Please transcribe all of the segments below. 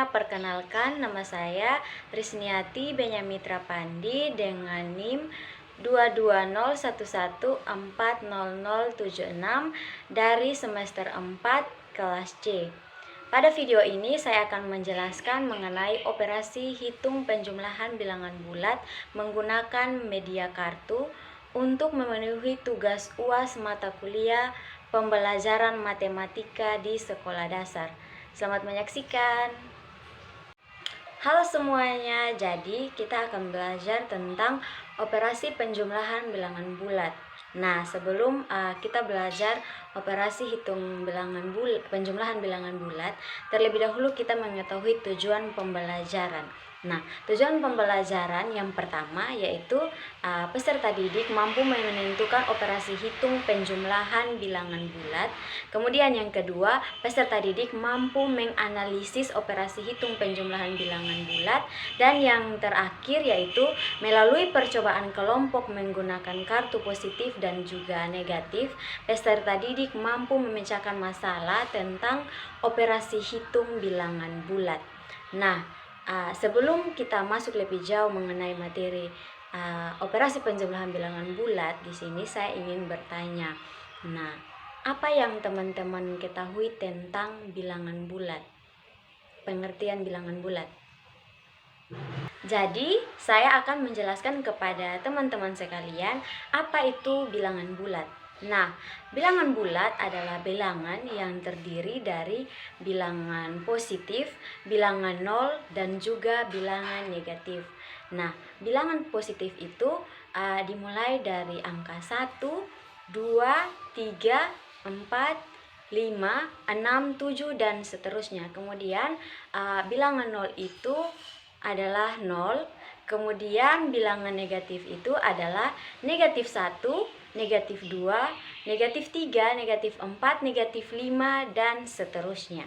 perkenalkan nama saya Risniati Benyamitra Pandi dengan NIM 22011400076 dari semester 4 kelas C. Pada video ini saya akan menjelaskan mengenai operasi hitung penjumlahan bilangan bulat menggunakan media kartu untuk memenuhi tugas UAS mata kuliah pembelajaran matematika di sekolah dasar. Selamat menyaksikan. Halo semuanya, jadi kita akan belajar tentang operasi penjumlahan bilangan bulat. Nah, sebelum kita belajar operasi hitung penjumlahan bilangan bulat, terlebih dahulu kita mengetahui tujuan pembelajaran. Nah, tujuan pembelajaran yang pertama yaitu peserta didik mampu menentukan operasi hitung penjumlahan bilangan bulat. Kemudian yang kedua, peserta didik mampu menganalisis operasi hitung penjumlahan bilangan bulat. Dan yang terakhir yaitu melalui percobaan kelompok menggunakan kartu positif dan juga negatif, peserta didik mampu memecahkan masalah tentang operasi hitung bilangan bulat. Nah, sebelum kita masuk lebih jauh mengenai materi operasi penjumlahan bilangan bulat, di sini saya ingin bertanya. Nah, apa yang teman-teman ketahui tentang bilangan bulat? Pengertian bilangan bulat. Jadi, saya akan menjelaskan kepada teman-teman sekalian apa itu bilangan bulat. Nah, bilangan bulat adalah bilangan yang terdiri dari bilangan positif, bilangan nol, dan juga bilangan negatif. Nah, bilangan positif itu dimulai dari angka 1, 2, 3, 4, 5, 6, 7, dan seterusnya. Kemudian bilangan nol itu adalah 0. Kemudian bilangan negatif itu adalah negatif 1, negatif 2, negatif 3, negatif 4, negatif 5, dan seterusnya.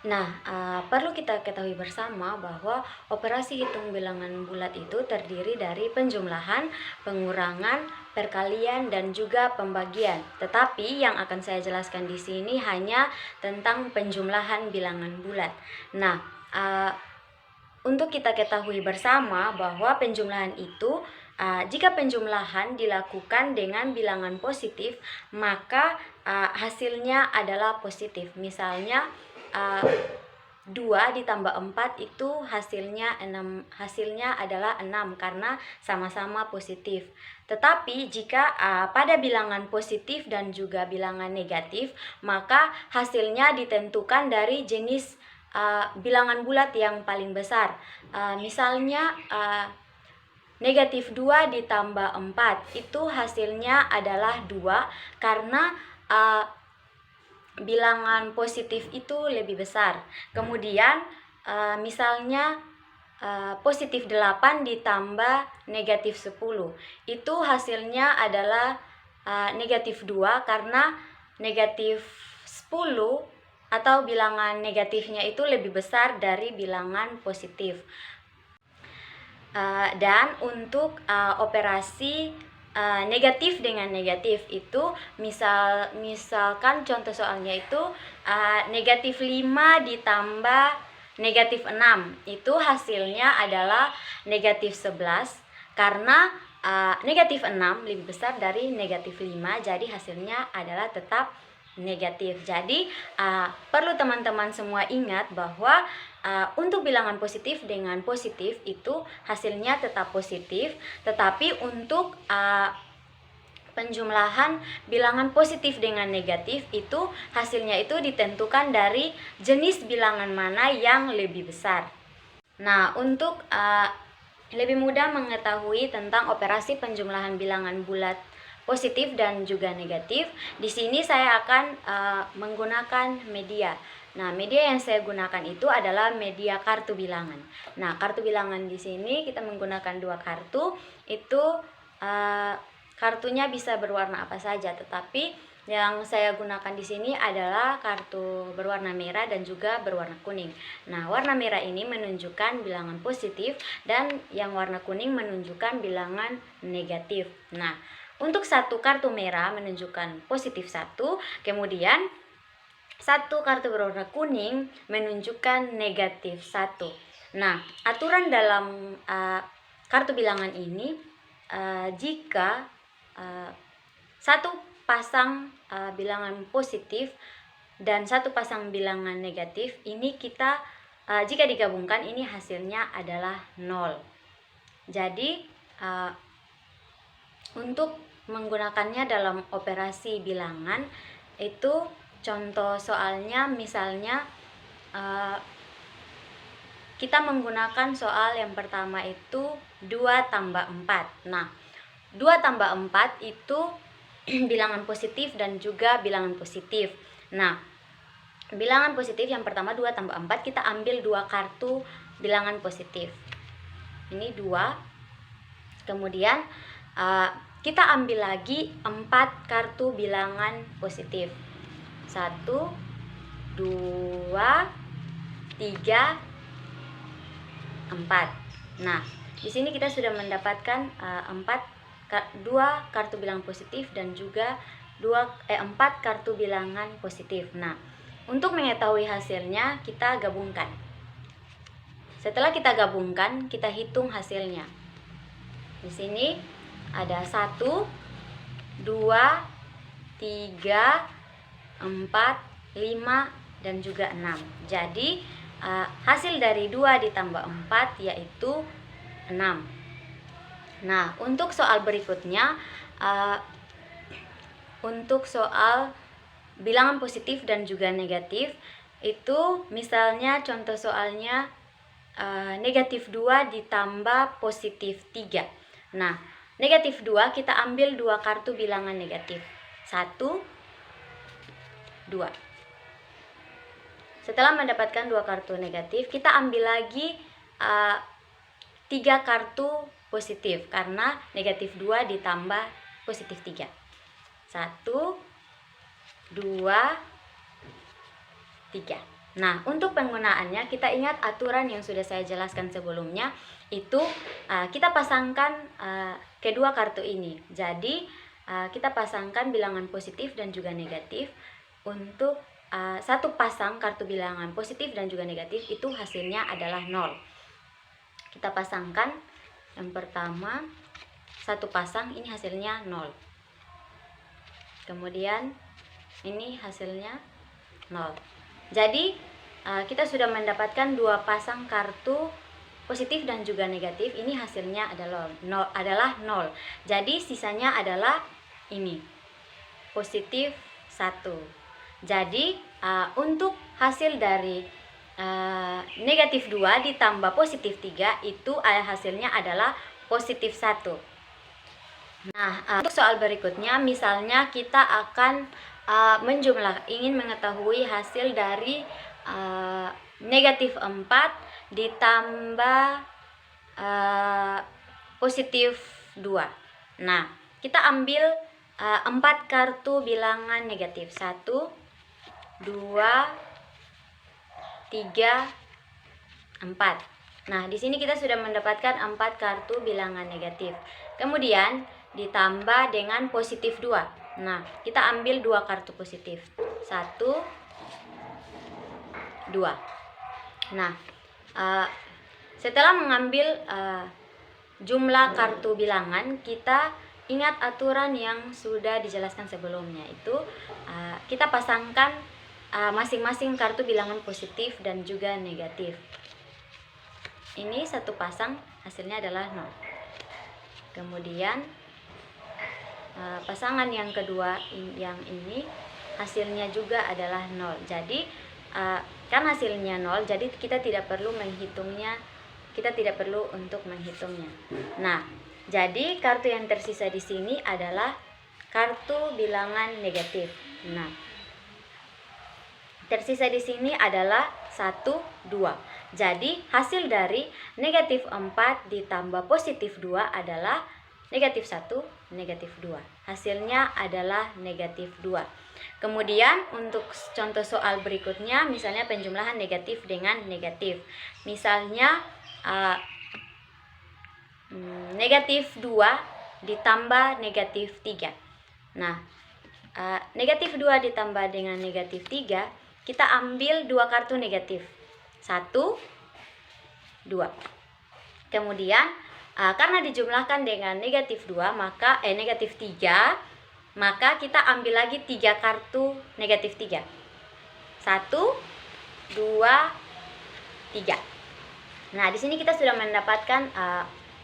Nah, perlu kita ketahui bersama bahwa operasi hitung bilangan bulat itu terdiri dari penjumlahan, pengurangan, perkalian, dan juga pembagian. Tetapi yang akan saya jelaskan di sini hanya tentang penjumlahan bilangan bulat. Nah, untuk kita ketahui bersama bahwa penjumlahan itu jika penjumlahan dilakukan dengan bilangan positif, maka hasilnya adalah positif. Misalnya 2 ditambah 4 itu hasilnya adalah 6 karena sama-sama positif. Tetapi jika pada bilangan positif dan juga bilangan negatif, maka hasilnya ditentukan dari jenis bilangan bulat yang paling besar. Misalnya negatif 2 ditambah 4 itu hasilnya adalah 2 karena bilangan positif itu lebih besar. Kemudian misalnya positif 8 ditambah negatif 10 itu hasilnya adalah negatif 2 karena negatif 10 atau bilangan negatifnya itu lebih besar dari bilangan positif. Dan untuk operasi negatif dengan negatif itu misalkan contoh soalnya itu negatif 5 ditambah negatif 6 itu hasilnya adalah negatif 11 karena negatif 6 lebih besar dari negatif 5, jadi hasilnya adalah tetap negatif. Jadi perlu teman-teman semua ingat bahwa untuk bilangan positif dengan positif itu hasilnya tetap positif, tetapi untuk penjumlahan bilangan positif dengan negatif itu hasilnya itu ditentukan dari jenis bilangan mana yang lebih besar. Nah, untuk lebih mudah mengetahui tentang operasi penjumlahan bilangan bulat positif dan juga negatif, di sini saya akan menggunakan media. Nah, media yang saya gunakan itu adalah media kartu bilangan. Nah, kartu bilangan di sini kita menggunakan 2 kartu. Itu kartunya bisa berwarna apa saja, tetapi yang saya gunakan di sini adalah kartu berwarna merah dan juga berwarna kuning. Nah, warna merah ini menunjukkan bilangan positif dan yang warna kuning menunjukkan bilangan negatif. Nah, untuk satu kartu merah menunjukkan positif 1, kemudian Satu kartu berwarna kuning menunjukkan negatif 1. Nah, aturan dalam kartu bilangan ini, jika satu pasang bilangan positif dan satu pasang bilangan negatif, ini kita jika digabungkan ini hasilnya adalah 0. Jadi untuk menggunakannya dalam operasi bilangan itu, contoh soalnya misalnya kita menggunakan soal yang pertama itu 2 tambah 4. Nah, 2 tambah 4 itu bilangan positif dan juga bilangan positif. Nah, bilangan positif yang pertama 2 tambah 4, kita ambil 2 kartu bilangan positif. Ini 2. Kemudian kita ambil lagi 4 kartu bilangan positif. 1, 2, 3, 4. Nah, di sini kita sudah mendapatkan 2 kartu bilangan positif dan juga 4 kartu bilangan positif. Nah, untuk mengetahui hasilnya kita gabungkan. Setelah kita gabungkan, kita hitung hasilnya. Di sini ada 1, 2, 3, 4, 5, dan juga 6. Jadi hasil dari 2 ditambah 4 yaitu 6. Nah, untuk soal berikutnya, untuk soal bilangan positif dan juga negatif, itu misalnya contoh soalnya negatif 2 ditambah positif 3. Nah, negatif 2 kita ambil 2 kartu bilangan negatif. 1, 2. Setelah mendapatkan 2 kartu negatif, kita ambil lagi 3 kartu positif karena negatif 2 ditambah positif 3. 1, 2, 3. Nah, untuk penggunaannya kita ingat aturan yang sudah saya jelaskan sebelumnya, itu kita pasangkan kedua kartu ini. Jadi kita pasangkan bilangan positif dan juga negatif. Untuk satu pasang kartu bilangan positif dan juga negatif itu hasilnya adalah 0. Kita pasangkan yang pertama, satu pasang, ini hasilnya 0. Kemudian ini hasilnya 0. Jadi kita sudah mendapatkan 2 pasang kartu positif dan juga negatif. Ini hasilnya adalah 0. Jadi sisanya adalah ini, positif 1. Jadi untuk hasil dari negatif 2 ditambah positif 3 itu hasilnya adalah positif 1. Nah, untuk soal berikutnya, misalnya kita akan ingin mengetahui hasil dari negatif 4 ditambah positif 2. Nah, kita ambil 4 kartu bilangan negatif. 1, 2, 3, 4. Nah, di sini kita sudah mendapatkan 4 kartu bilangan negatif. Kemudian ditambah dengan positif 2. Nah, kita ambil 2 kartu positif. 1, 2. Nah, setelah mengambil jumlah kartu bilangan, kita ingat aturan yang sudah dijelaskan sebelumnya. Itu kita pasangkan masing-masing kartu bilangan positif dan juga negatif. Ini satu pasang, hasilnya adalah 0. Kemudian pasangan yang kedua yang ini hasilnya juga adalah 0. Jadi kan hasilnya 0, jadi kita tidak perlu menghitungnya. Kita tidak perlu untuk menghitungnya. Nah, jadi kartu yang tersisa di sini adalah kartu bilangan negatif. Nah, tersisa di sini adalah 1, 2. Jadi hasil dari negatif 4 ditambah positif 2 adalah negatif 1, negatif 2. Hasilnya adalah negatif 2. Kemudian untuk contoh soal berikutnya, misalnya penjumlahan negatif dengan negatif. Misalnya negatif 2 ditambah negatif 3. Nah, negatif 2 ditambah dengan negatif 3 kita ambil 2 kartu negatif. 1, 2. Kemudian karena dijumlahkan dengan negatif 2, maka negatif 3, maka kita ambil lagi 3 kartu negatif 3. 1, 2, 3. Nah, di sini kita sudah mendapatkan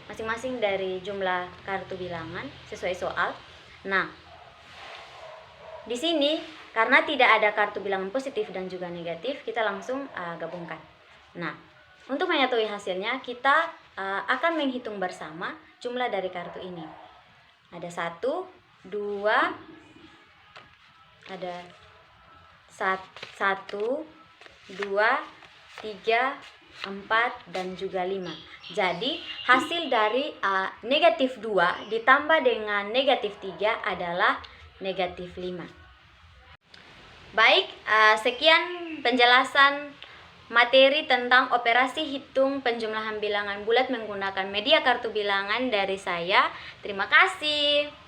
masing-masing dari jumlah kartu bilangan sesuai soal. Nah, di sini karena tidak ada kartu bilangan positif dan juga negatif, kita langsung gabungkan. Nah, untuk mengetahui hasilnya, kita akan menghitung bersama jumlah dari kartu ini. Ada 1, 2, ada 1, 2, 3, 4, dan juga 5. Jadi hasil dari negatif 2 ditambah dengan negatif 3 adalah negatif 5. Baik, sekian penjelasan materi tentang operasi hitung penjumlahan bilangan bulat menggunakan media kartu bilangan dari saya. Terima kasih.